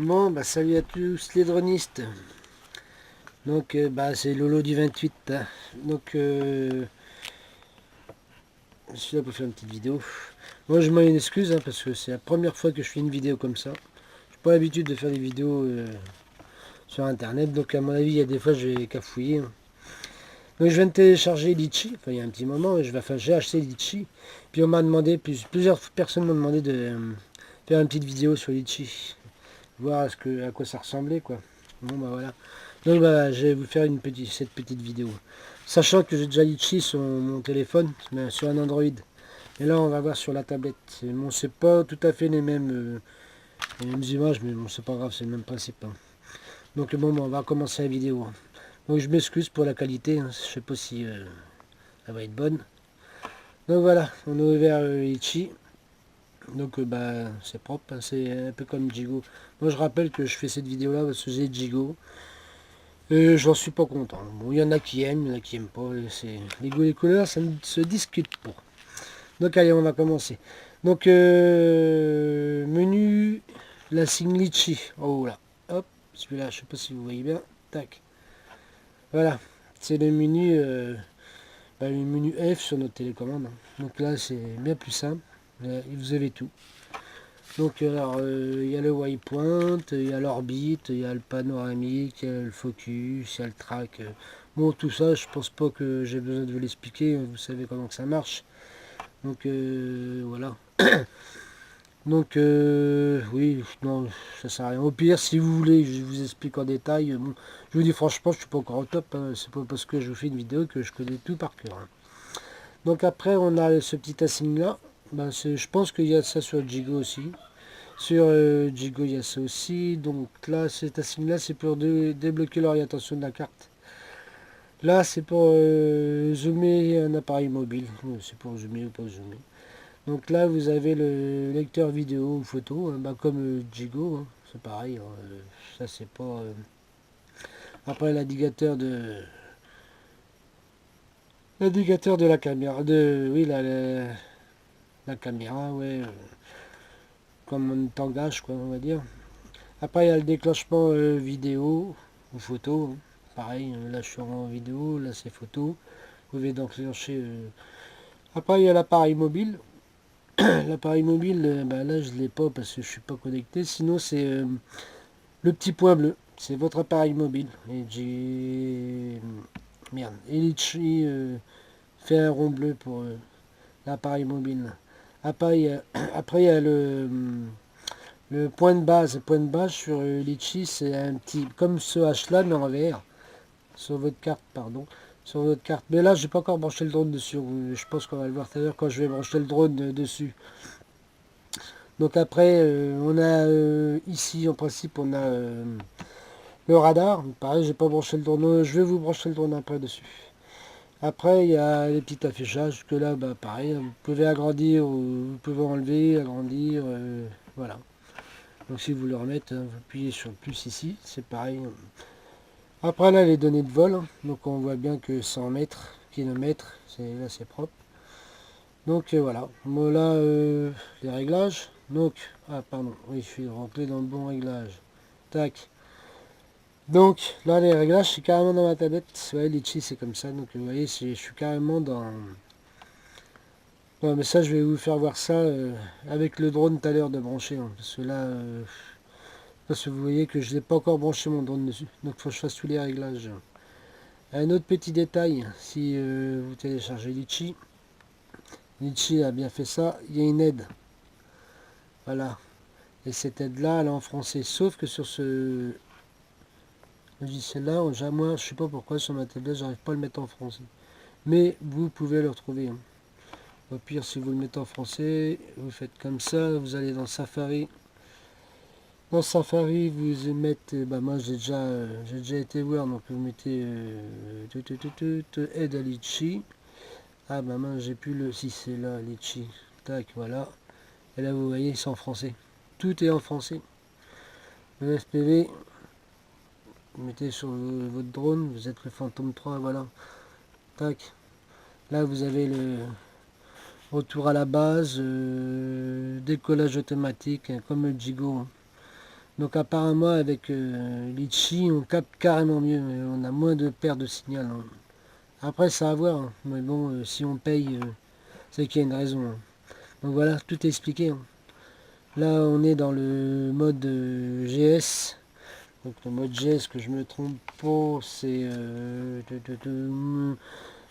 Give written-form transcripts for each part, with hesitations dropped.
Bon, bah salut à tous les dronistes. Donc, c'est Lolo du 28, hein. Donc, je suis là pour faire une petite vidéo. Moi, je m'en excuse, hein, parce que c'est la première fois que je fais une vidéo comme ça. J'ai pas l'habitude de faire des vidéos sur Internet, donc à mon avis, il y a des fois, je vais cafouiller, hein. Donc, je viens de télécharger Litchi, enfin, il y a un petit moment, j'ai acheté Litchi. Puis, on m'a demandé, plusieurs personnes m'ont demandé de faire une petite vidéo sur Litchi. Voir à quoi ça ressemblait, quoi. Bon, bah voilà. Donc bah, je vais vous faire cette petite vidéo. Sachant que j'ai déjà Litchi sur mon téléphone, mais sur un Android. Et là, on va voir sur la tablette. Bon, c'est pas tout à fait les mêmes images, mais bon, c'est pas grave, c'est le même principe, hein. Donc bon, bah, on va commencer la vidéo, hein. Donc je m'excuse pour la qualité, hein. Je sais pas si elle va être bonne. Donc voilà, on a ouvert Litchi. Donc c'est propre, hein, c'est un peu comme Jigo. Moi je rappelle que je fais cette vidéo là parce que j'ai Jigo. J'en suis pas content. Bon, il y en a qui aiment, il y en a qui aiment pas. Les goûts et les couleurs, ça ne se discute pas. Donc allez, on va commencer. Donc menu, la signe Litchi. Oh là, hop, celui-là, je sais pas si vous voyez bien. Tac. Voilà, c'est le menu F sur notre télécommande, hein. Donc là, c'est bien plus simple. Là, vous avez tout. Donc alors, il y a le waypoint, il y a l'orbite, il y a le panoramique, il y a le focus, il y a le track. Bon, tout ça, je pense pas que j'ai besoin de vous l'expliquer. Vous savez comment que ça marche. Donc voilà. Donc oui, non, ça sert à rien. Au pire, si vous voulez, je vous explique en détail. Bon, je vous dis franchement, je suis pas encore au top, hein. C'est pas parce que je vous fais une vidéo que je connais tout par cœur, hein. Donc après, on a ce petit assigne là. Je pense qu'il y a ça sur Jigo aussi. Sur Jigo, il y a ça aussi. Donc là, cet assigne-là, c'est pour débloquer l'orientation de la carte. Là, c'est pour zoomer un appareil mobile. C'est pour zoomer ou pas zoomer. Donc là, vous avez le lecteur vidéo ou photo, hein, comme Jigo, hein. C'est pareil, hein. Ça, c'est pas... Après, l'indicateur de la caméra. Oui, la caméra, ouais. Comme on tangage, quoi, on va dire. Après, il y a le déclenchement vidéo ou photo, hein. Pareil, là je suis en vidéo, là c'est photo. Vous pouvez déclencher. Après, il y a l'appareil mobile. L'appareil mobile, là je ne l'ai pas parce que je suis pas connecté. Sinon, c'est le petit point bleu. C'est votre appareil mobile. Et j'ai. Merde. Litchi fait un rond bleu pour l'appareil mobile. Après, après, il y a le point de base. Le point de base sur Litchi, c'est un petit. Comme ce H là, mais en vert. Sur votre carte, pardon. Sur votre carte. Mais là, j'ai pas encore branché le drone dessus. Je pense qu'on va le voir tout à l'heure quand je vais brancher le drone dessus. Donc après, on a ici, en principe, on a le radar. Pareil, j'ai pas branché le drone. Je vais vous brancher le drone après dessus. Après, il y a les petits affichages que là, pareil, vous pouvez agrandir ou vous pouvez enlever, agrandir, voilà. Donc si vous le remettez, hein, vous appuyez sur le plus ici, c'est pareil. Après là, les données de vol, hein. Donc on voit bien que 100 mètres, kilomètres, là c'est propre. Donc voilà. Bon, là, les réglages. Donc, ah pardon, oui, je suis rentré dans le bon réglage. Tac. Donc là, les réglages, c'est carrément dans ma tablette. Ouais, Litchi, c'est comme ça. Donc vous voyez, je suis carrément dans... Ouais, mais ça, je vais vous faire voir ça avec le drone tout à l'heure de brancher, hein. Parce que là, parce que vous voyez que je n'ai pas encore branché mon drone dessus. Donc il faut que je fasse tous les réglages. Un autre petit détail, si vous téléchargez Litchi, Litchi a bien fait ça, il y a une aide. Voilà. Et cette aide-là, elle est en français. Sauf que sur ce logiciel-là, moi, je sais pas pourquoi sur ma tablette, j'arrive pas à le mettre en français. Mais vous pouvez le retrouver, hein. Au pire, si vous le mettez en français, vous faites comme ça, vous allez dans Safari. Dans Safari, vous mettez, moi j'ai déjà été voir, donc vous mettez aide à Litchi. Ah moi j'ai plus si c'est là, Litchi. Tac, voilà. Et là vous voyez, c'est en français. Tout est en français. Le FPV, vous mettez sur votre drone, vous êtes le Phantom 3, voilà. Tac. Là vous avez le retour à la base, décollage automatique, hein, comme le Jigo, hein. Donc apparemment avec Litchi, on capte carrément mieux, on a moins de pertes de signal, hein. Après, ça à voir, hein. Mais bon, si on paye, c'est qu'il y a une raison, hein. Donc voilà, tout est expliqué, hein. Là, on est dans le mode GS. Donc le mode GS, que je me trompe pas, c'est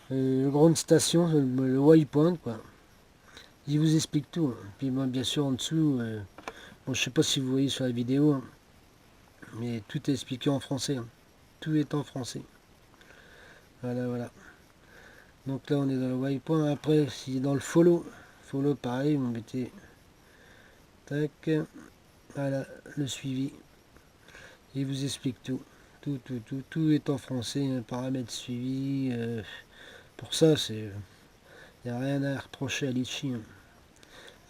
grande station, le waypoint, quoi. Il vous explique tout, hein. Puis moi, bien sûr, en dessous, bon, je sais pas si vous voyez sur la vidéo, hein, mais tout est expliqué en français, hein. Tout est en français. Voilà, voilà. Donc là, on est dans le waypoint. Après, si dans le follow, pareil, vous mettez, tac, voilà, le suivi. Il vous explique tout. Tout est en français, hein, paramètres suivis. Pour ça, c'est, il n'y a rien à reprocher à Litchi, hein.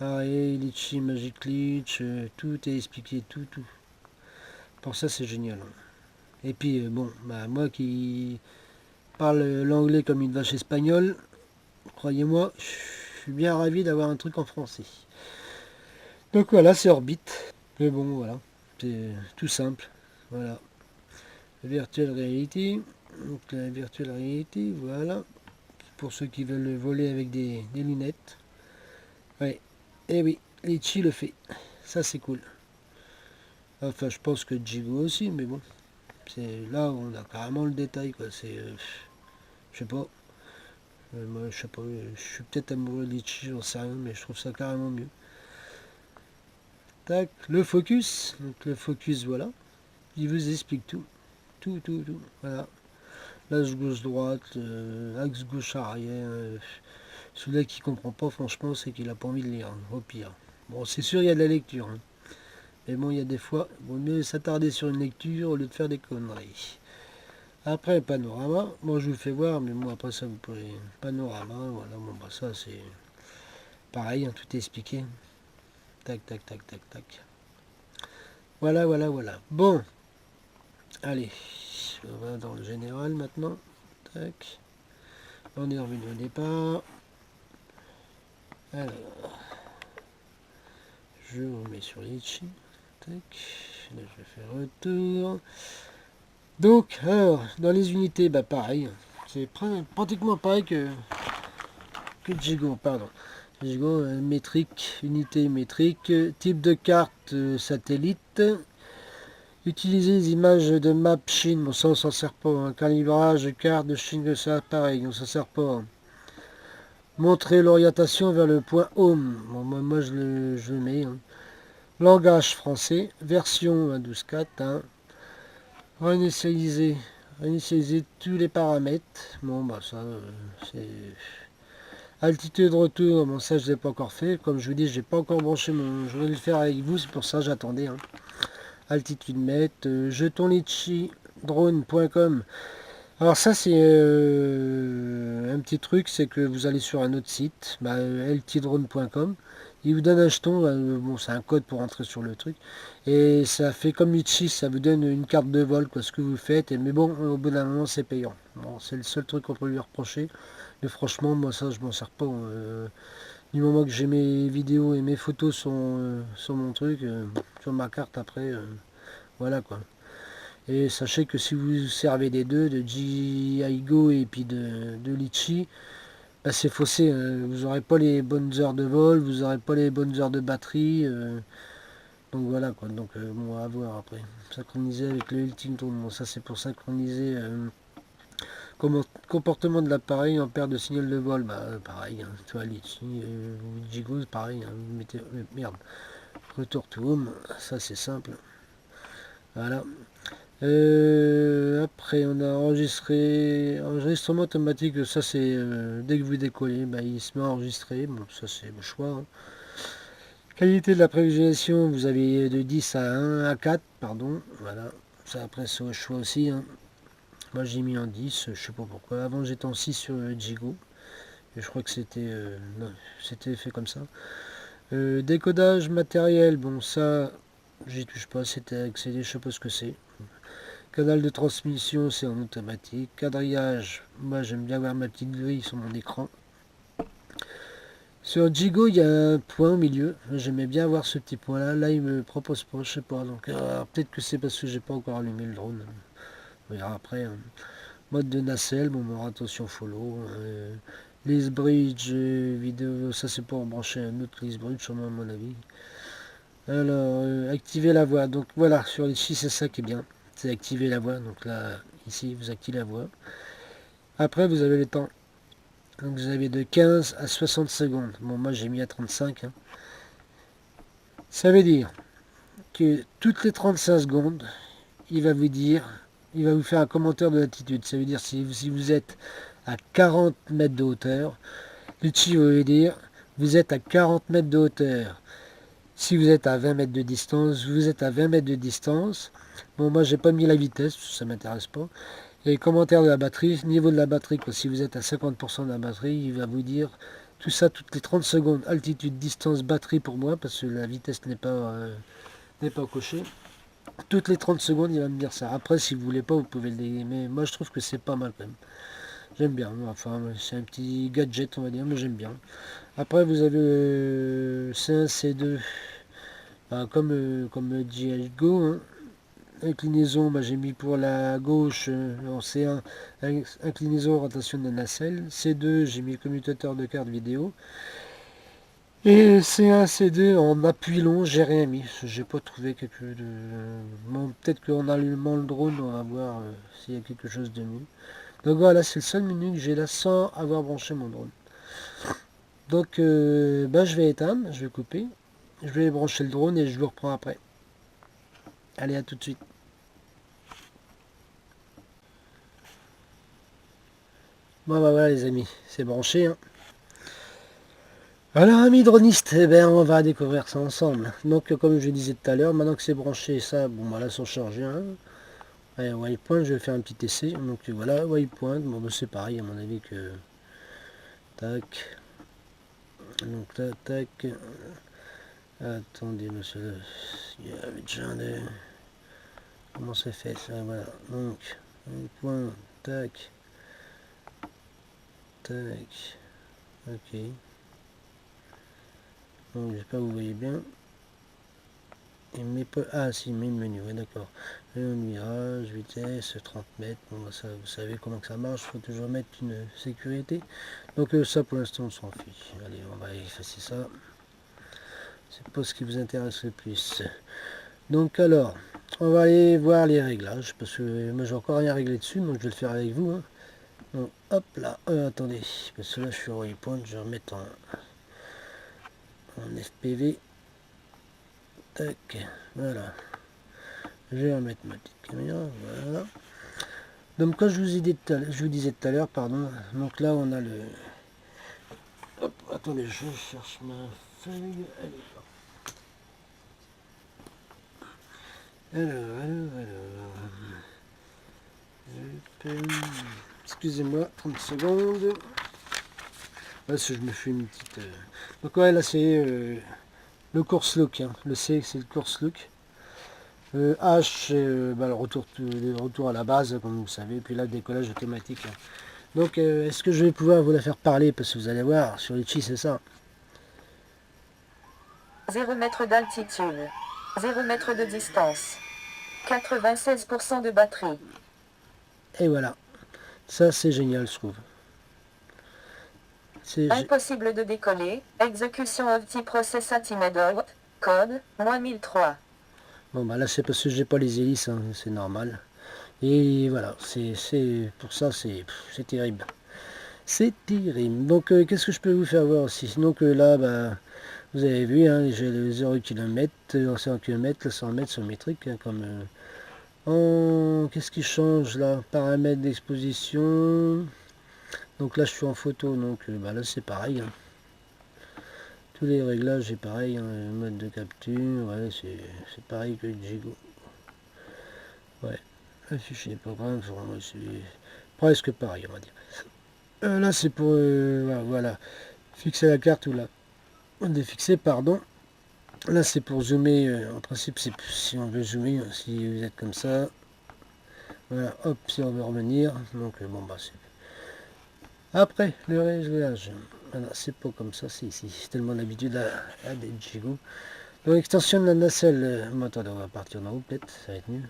Arrêt, Litchi, Magic Glitch, tout est expliqué, tout. Pour ça, c'est génial, hein. Et puis, bon, bah, moi qui parle l'anglais comme une vache espagnole, croyez-moi, je suis bien ravi d'avoir un truc en français. Donc voilà, c'est Orbit. Mais bon, voilà, c'est tout simple. Voilà. Virtual Reality. Donc la Virtual Reality, voilà. Pour ceux qui veulent voler avec des lunettes. Ouais. Et oui, Litchi le fait. Ça, c'est cool. Enfin, je pense que Jigo aussi, mais bon. C'est là où on a carrément le détail, quoi. C'est... je sais pas. Moi, je sais pas. Je suis peut-être amoureux de Litchi, j'en sais rien, mais je trouve ça carrément mieux. Tac, le focus. Donc le focus, voilà. Il vous explique tout. Tout. Voilà. L'axe gauche-droite, axe gauche-arrière. Celui-là qui comprend pas, franchement, c'est qu'il a pas envie de lire, hein, au pire. Bon, c'est sûr, il y a de la lecture, hein. Mais bon, il y a des fois, il vaut mieux s'attarder sur une lecture au lieu de faire des conneries. Après, panorama. Moi, je vous le fais voir, mais bon, après ça, vous pouvez... Panorama, voilà. Bon, bah ça, c'est... pareil, hein, tout est expliqué. Tac. Voilà. Bon, allez, on va dans le général maintenant. Tac. On est revenu au départ. Alors, je vous mets sur Litchi. Tac. Là, je vais faire retour. Donc, alors, dans les unités, bah pareil. C'est pratiquement pareil que Jigo, pardon. Jigo, métrique, unité métrique, type de carte satellite. Utiliser les images de map Chine, bon ça on s'en sert pas, hein. Calibrage de carte de Chine, ça pareil, on s'en sert pas, hein. Montrer l'orientation vers le point home, bon, moi je le mets, hein. Langage français, version 12.4, hein. Réinitialiser tous les paramètres, bon bah ça c'est... Altitude de retour, bon ça je l'ai pas encore fait, comme je vous dis j'ai pas encore branché je vais le faire avec vous, c'est pour ça j'attendais, hein. Altitude mètre, jeton litchi drone.com. Alors ça c'est un petit truc, c'est que vous allez sur un autre site, ltdrone.com, il vous donne un jeton, bon c'est un code pour entrer sur le truc, et ça fait comme Litchi, ça vous donne une carte de vol, quoi, ce que vous faites, mais bon au bout d'un moment c'est payant. Bon, c'est le seul truc qu'on peut lui reprocher, mais franchement moi ça je m'en sers pas, du moment que j'ai mes vidéos et mes photos sur mon truc, sur ma carte après, voilà quoi. Et sachez que si vous servez des deux, de GIGO et puis de Litchi, bah c'est faussé, hein. Vous n'aurez pas les bonnes heures de vol, vous n'aurez pas les bonnes heures de batterie. Donc voilà quoi, donc bon à voir après. Synchroniser avec le Hiltington, bon ça c'est pour synchroniser comportement de l'appareil en perte de signal de vol, bah pareil, hein. Tu vois Litchi, GIGO pareil, hein. Vous mettez, merde, retour to home, ça c'est simple. Voilà. Après, on a enregistrement automatique. Ça, c'est dès que vous décollez, bah, il se met à enregistrer. Bon, ça, c'est le choix, hein. Qualité de la prévisualisation, vous avez de 10 à 1 à 4, pardon. Voilà. Ça, après, c'est au choix aussi, hein. Moi, j'ai mis en 10, je sais pas pourquoi. Avant, j'étais en 6 sur Jigo. Et je crois que c'était fait comme ça. Décodage matériel, bon, ça, j'y touche pas. C'était accédé, je sais pas ce que c'est. Canal de transmission, c'est en automatique. Quadrillage, moi j'aime bien voir ma petite grille sur mon écran. Sur Jigo, il y a un point au milieu. J'aimais bien avoir ce petit point là. Là, il me propose pas, je sais pas. Donc, peut-être que c'est parce que j'ai pas encore allumé le drone. On verra après, hein. Mode de nacelle, moment attention follow. List bridge vidéo, ça c'est pour brancher un autre list bridge, sûrement à mon avis. Alors, activer la voix. Donc voilà, sur les 6 c'est ça qui est bien. C'est activer la voix. Donc là, ici, vous activez la voix. Après, vous avez le temps. Donc vous avez de 15 à 60 secondes. Bon, moi j'ai mis à 35. Hein. Ça veut dire que toutes les 35 secondes, il va vous dire, il va vous faire un commentaire de latitude. Ça veut dire si vous êtes à 40 mètres de hauteur, le chi va vous dire vous êtes à 40 mètres de hauteur. Si vous êtes à 20 mètres de distance, vous êtes à 20 mètres de distance. Bon, moi j'ai pas mis la vitesse, ça m'intéresse pas. Et commentaire de la batterie, niveau de la batterie, quoi. Si vous êtes à 50% de la batterie, il va vous dire tout ça toutes les 30 secondes. Altitude, distance, batterie pour moi, parce que la vitesse n'est pas cochée. Toutes les 30 secondes, il va me dire ça. Après, si vous voulez pas, vous pouvez le dégager. Mais moi, je trouve que c'est pas mal quand même. J'aime bien. Enfin, c'est un petit gadget, on va dire, mais j'aime bien. Après, vous avez le C1, C2, comme dit Go, hein. Inclinaison, j'ai mis pour la gauche en C1, inclinaison, rotation de nacelle. C2, j'ai mis commutateur de carte vidéo. Et C1, C2 en appui long, j'ai rien mis. J'ai pas trouvé quelque de. Bon, peut-être qu'en allumant le drone, on va voir s'il y a quelque chose de mieux. Donc voilà, c'est le seul menu que j'ai là sans avoir branché mon drone. Donc je vais éteindre, je vais couper. Je vais brancher le drone et je vous reprends après. Allez, à tout de suite. Bon bah voilà les amis, c'est branché. Hein. Alors amis dronistes, eh ben, on va découvrir ça ensemble. Donc comme je disais tout à l'heure, maintenant que c'est branché, ça, bon bah là sont chargés. Hein. Allez, waypoint, je vais faire un petit essai. Donc voilà, waypoint, bon bah, c'est pareil à mon avis que. Tac. Donc là, tac. Attendez, monsieur. Il y avait déjà un de. Comment c'est fait ça? Voilà. Donc, waypoint, tac. Tac. Ok. Donc j'espère que vous voyez bien. Il met pas. Ah si, il met le menu, ouais, d'accord. Mirage, vitesse, 30 mètres. Bon, bah, ça, vous savez comment que ça marche, il faut toujours mettre une sécurité. Donc ça pour l'instant on s'en fiche. Allez, on va effacer ça. C'est pas ce qui vous intéresse le plus. Donc alors, on va aller voir les réglages, parce que moi j'ai encore rien réglé dessus, donc je vais le faire avec vous. Hein. Donc hop là, attendez, parce que là je suis au waypoint, je vais remettre en FPV. Tac, voilà. Je vais remettre ma petite caméra, voilà. Donc comme je vous disais tout à l'heure, pardon, donc là on a le... Hop, attendez, je cherche ma feuille. Alors. Excusez-moi, 30 secondes. Là, si je me fais une petite... Donc ouais, là c'est le course look. Hein. Le C, c'est le course look. H, c'est le retour à la base, comme vous savez. Puis là, le décollage automatique. Hein. Donc, est-ce que je vais pouvoir vous la faire parler? Parce que vous allez voir, sur les chi, c'est ça. 0 mètres d'altitude. 0 mètres de distance. 96% de batterie. Et voilà. Ça, c'est génial, je trouve. Impossible de décoller. Exécution of process at immediate. Code, -1003. Bon, bah là, c'est parce que j'ai pas les hélices, hein, c'est normal. Et voilà, c'est pour ça, c'est terrible. C'est terrible. Donc, qu'est-ce que je peux vous faire voir aussi? Donc là, bah, vous avez vu, hein, j'ai le 0 km, 100 km, 100 mètres sur métrique, hein, comme... qu'est-ce qui change là? Paramètres d'exposition. Donc là, je suis en photo, donc bah, là, c'est pareil. Hein. Tous les réglages, c'est pareil. Hein, mode de capture, ouais, c'est pareil que Jigo. Ouais, afficher les programmes, c'est presque pareil, on va dire. Là, c'est pour, voilà, fixer la carte ou la défixer, pardon. Là, c'est pour zoomer. En principe, c'est si on veut zoomer, si vous êtes comme ça. Voilà, hop, si on veut revenir. Donc, bon, bah, c'est... Après, le réglage. Voilà, c'est pas comme ça, c'est ici. J'ai tellement l'habitude à des Jigo. Donc extension de la nacelle, bon, attendez, on va partir d'en haut peut-être, ça va être mieux.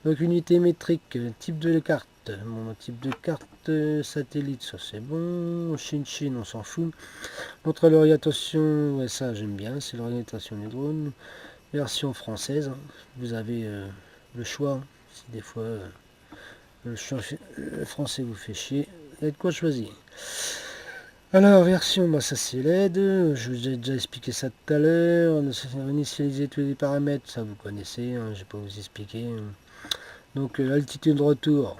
Donc unité métrique, type de carte. Mon type de carte satellite, ça c'est bon. Shin, on s'en fout. Montre l'orientation, ouais, ça j'aime bien, c'est l'orientation du drone. Version française, hein. Vous avez le choix. Hein. Si des fois le français vous fait chier, il y a de quoi choisir. Alors, version, bah, ça c'est LED, je vous ai déjà expliqué ça tout à l'heure. Initialiser tous les paramètres, ça vous connaissez, hein, je vais pas vous expliquer. Donc, altitude de retour,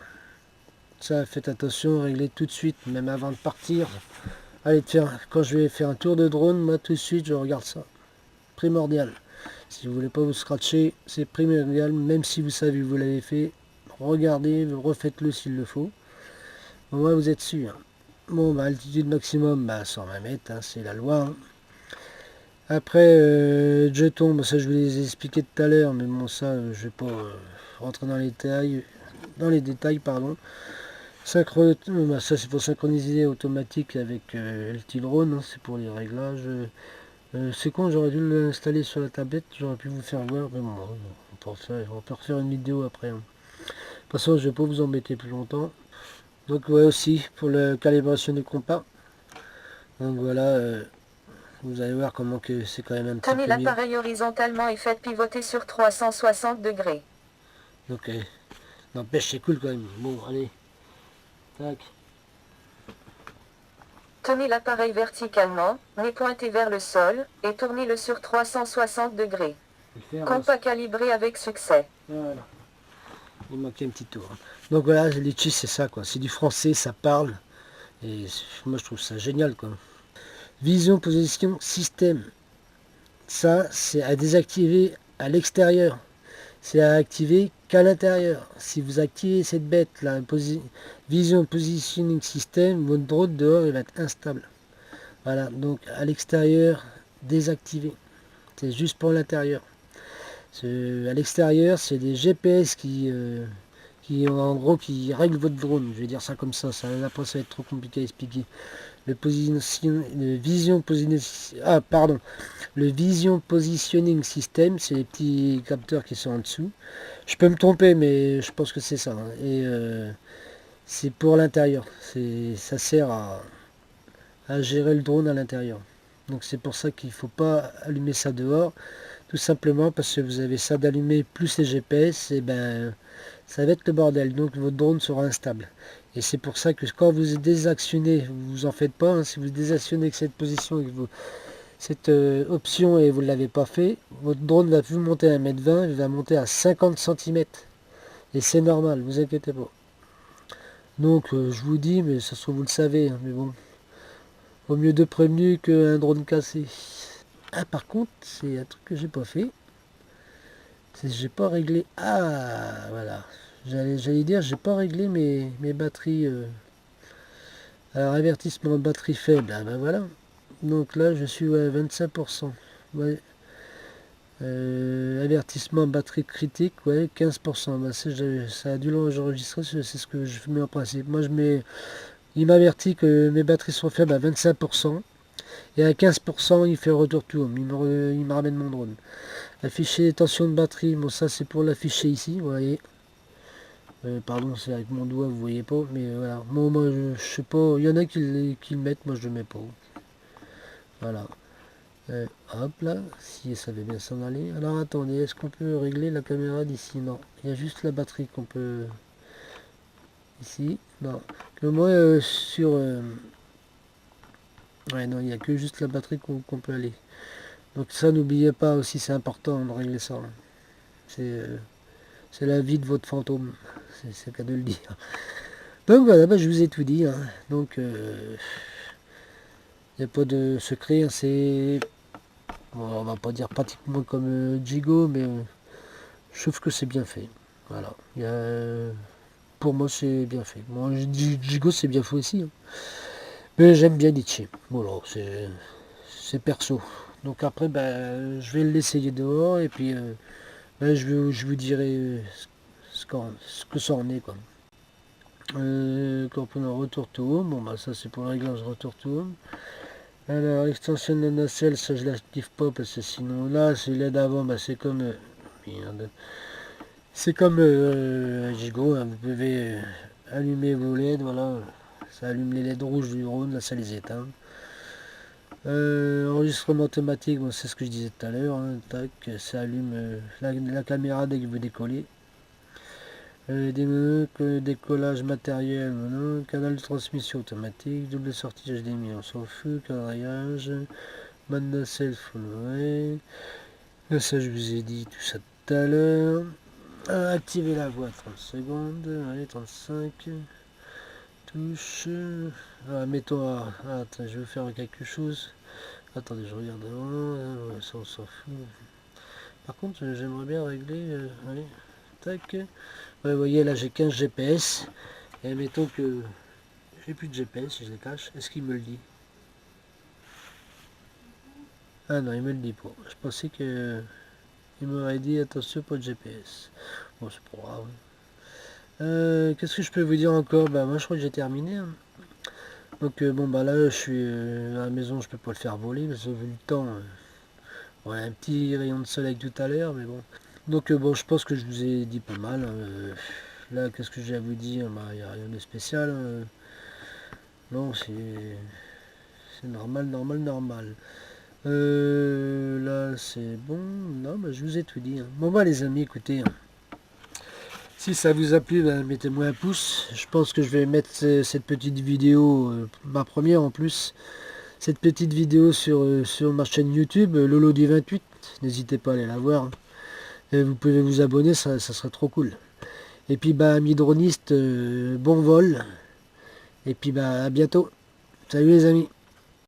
ça faites attention, réglez tout de suite, même avant de partir. Allez, quand je vais faire un tour de drone, moi tout de suite, je regarde ça. Primordial. Si vous voulez pas vous scratcher, c'est primordial, même si vous savez que vous l'avez fait, regardez, refaites-le s'il le faut. Au moins, vous êtes sûr. Bon, bah, altitude maximum, bah, 120 mètres, hein, c'est la loi. Hein. Après, jetons, bah, ça je vous les ai expliqué tout à l'heure, mais bon, ça, je vais pas rentrer dans les détails, pardon. Bah, ça c'est pour synchroniser automatique avec le Tilrone, hein, c'est pour les réglages. C'est con, j'aurais dû l'installer sur la tablette, j'aurais pu vous faire voir, mais bon, on peut refaire une vidéo après. Hein. De toute façon, je vais pas vous embêter plus longtemps. Donc ouais aussi pour la calibration du compas. Donc voilà, vous allez voir comment que c'est quand même un petit Tenez peu mieux. l'appareil horizontalement et faites pivoter sur 360 degrés. Donc n'empêche c'est cool quand même. Bon allez. Tac. Tenez l'appareil verticalement, nez pointé vers le sol, et tournez-le sur 360 degrés. Compas calibré avec succès. Voilà. Il manquait un petit tour. Hein. Donc voilà, les Litchi c'est ça quoi. C'est du français, ça parle. Et moi je trouve ça génial quoi. Vision, position, système. Ça c'est à désactiver à l'extérieur. C'est à activer qu'à l'intérieur. Si vous activez cette bête, la Vision Positioning System, votre drone dehors il va être instable. Voilà, donc à l'extérieur, désactivé. C'est juste pour l'intérieur. À l'extérieur, c'est des GPS en gros qui règlent votre drone. Je vais dire ça comme ça. Après, ça va être trop compliqué à expliquer. Le Vision Positioning System, c'est les petits capteurs qui sont en dessous. Je peux me tromper, mais je pense que c'est ça. Hein. Et c'est pour l'intérieur. Ça sert à gérer le drone à l'intérieur. Donc c'est pour ça qu'il ne faut pas allumer ça dehors. Tout simplement parce que vous avez ça d'allumer plus les GPS, et ben ça va être le bordel. Donc votre drone sera instable. Et c'est pour ça que quand vous désactionnez, vous en faites pas. Hein, si vous désactionnez cette position et que cette option et vous ne l'avez pas fait, votre drone va plus monter à 1,20 m, il va monter à 50 cm. Et c'est normal, vous inquiétez pas. Donc je vous dis, mais ça se trouve vous le savez, hein, mais bon. Au mieux de prévenu qu'un drone cassé. Ah par contre, c'est un truc que j'ai pas fait. C'est que j'ai pas réglé. Ah voilà. J'allais dire j'ai pas réglé mes batteries. Alors avertissement de batterie faible. Ah ben voilà. Donc là je suis à 25%. Ouais. Avertissement batterie critique, ouais, 15%. Bah, ça a dû l'enregistrer, c'est ce que je mets en principe. Moi, il m'avertit que mes batteries sont faibles à 25%. Et à 15%, il fait retour tour. Il me ramène mon drone. Afficher tension de batterie, bon, ça c'est pour l'afficher ici, vous voyez. Pardon, c'est avec mon doigt, vous voyez pas. Mais voilà. Moi, je sais pas. Il y en a qui le mettent, moi je le mets pas. Voilà. Hop là, si ça veut bien s'en aller. Alors attendez, est-ce qu'on peut régler la caméra d'ici? Non, il y a juste la batterie qu'on peut... Ici, non. Que moi, ouais, non, il n'y a que juste la batterie qu'on peut aller. Donc ça, n'oubliez pas aussi, c'est important de régler ça. Hein. C'est la vie de votre fantôme, c'est le cas de le dire. Donc voilà, bah, je vous ai tout dit. Hein. Donc, il n'y a pas de secret, hein. C'est... Bon, on va pas dire pratiquement comme Jigo, mais je trouve que c'est bien fait. Voilà. Pour moi, c'est bien fait. Moi, Jigo, c'est bien fait aussi. Hein. Mais j'aime bien Litchi. Voilà, c'est perso. Donc après, ben, je vais l'essayer dehors et puis ben, je vous dirai ce que ça en est. Quoi. Quand on a retour to home, bon, bah, ça c'est pour le réglage retour to home. Alors, extension de la nacelle, ça je l'active pas parce que sinon là, c'est LED avant, bah, c'est comme... merde. C'est comme Gigo, hein, vous pouvez allumer vos LED, voilà. Ça allume les LED rouges du drone, là ça les éteint. Enregistrement automatique, bon, c'est ce que je disais tout à l'heure, hein, tac, ça allume la caméra dès que vous décollez. Décollage matériel, voilà. Canal de transmission automatique, double sortie HDMI, on s'en fout, quadraillage, bande nacelle full array. Là ça je vous ai dit tout ça tout à l'heure. Activer la voix 30 secondes, allez 35, touche, mettons attends, je vais faire quelque chose, attendez je regarde avant, ça on s'en fout. Par contre j'aimerais bien régler, allez, tac, ouais vous voyez là j'ai 15 GPS, et mettons que j'ai plus de GPS, si je les cache, est-ce qu'il me le dit? Ah non il me le dit pas, je pensais que il m'aurait dit attention pas de GPS, bon c'est pas grave. Qu'est-ce que je peux vous dire encore? Bah moi je crois que j'ai terminé, hein. Donc bon bah là je suis à la maison, je peux pas le faire voler parce que vu le temps, ouais, un petit rayon de soleil tout à l'heure, mais bon. Donc bon je pense que je vous ai dit pas mal, hein. Là qu'est-ce que j'ai à vous dire? Bah il n'y a rien de spécial, hein. Non c'est normal, normal, normal. Là c'est bon, non bah je vous ai tout dit, hein. Bon bah les amis écoutez, hein. Si ça vous a plu, ben, mettez-moi un pouce. Je pense que je vais mettre cette petite vidéo, ma première en plus, cette petite vidéo sur ma chaîne YouTube, Lolo du 28. N'hésitez pas à aller la voir. Et vous pouvez vous abonner, ça serait trop cool. Et puis bah amis dronistes, bon vol. Et puis bah à bientôt. Salut les amis.